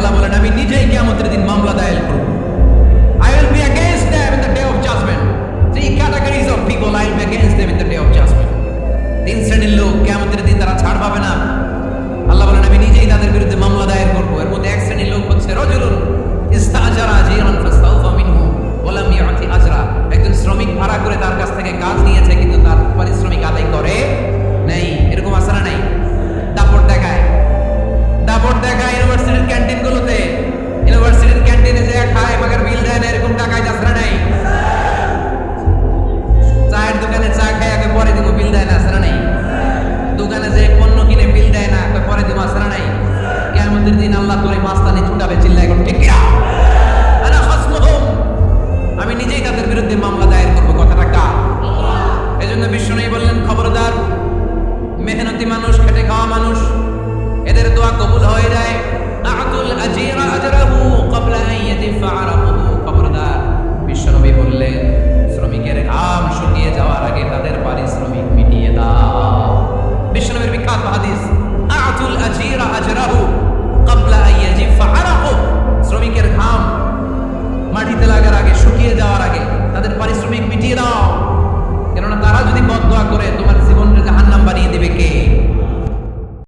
আল্লাহ বলেন আমি নিজেই কিয়ামতের দিন মামলা দায়ের করব। I will be against them in the day of judgment. Three categories of people I will be against them in the day of judgment. তিন শ্রেণীর লোক কিয়ামতের দিন তারা ছাড় পাবে না। আল্লাহ বলেন আমি নিজেই তাদের বিরুদ্ধে মামলা দায়ের করব। এর মধ্যে এক শ্রেণীর লোক হচ্ছে রাজুলুন ইস্তাজারা আজীরান ফাস্তাওফা মিনহু ওয়া লাম ইয়াতি আজরা। একজন শ্রমিক ভাড়া করে তার কাছ থেকে কাজ নিয়েছে কিন্তু তার পারিশ্রমিক আদায় করে নাই। এরকম আছে না নাই? দাপট দেখায় ইউনিভার্সিটির ক্যান্টিনগুলোতে। ইউনিভার্সিটির ক্যান্টিনে যে খায় মাগার বিল দেয় না, এরকম টাকায় যাচ্ছে নাই? চায়ের দোকানে চা খায় আগে পরে দিব বিল দেয় না, আসরা নাই? দোকানে যে পণ্য কিনে বিল দেয় না পরে দিব, আসরা নাই? কিয়ামতের দিন আল্লাহ তোরে মাস্তানি ছুটাবে, চিল্লায় এখন ঠিক কিনা? আনা খাসমুহুম, আমি নিজেই তাদের বিরুদ্ধে মামলা দায়ের করব। কথাটা কার? এজন্য বিশ্বনবী বললেন খবরদার, মেহনতি মানুষ, খেটে খাওয়া মানুষ, এদের দোয়া কবুল হয়ে যায়। আতুল আজীরা আজরাহু ক্বাবলা আন ইয়াদিফা আরাকুহু। খবরদার, বিশ্বনবী বললেন শ্রমিকের ঘাম শুকিয়ে যাওয়ার আগে তাদের পারিশ্রমিক মিটিয়ে দাও। বিশ্বনবীর বিখ্যাত হাদিস।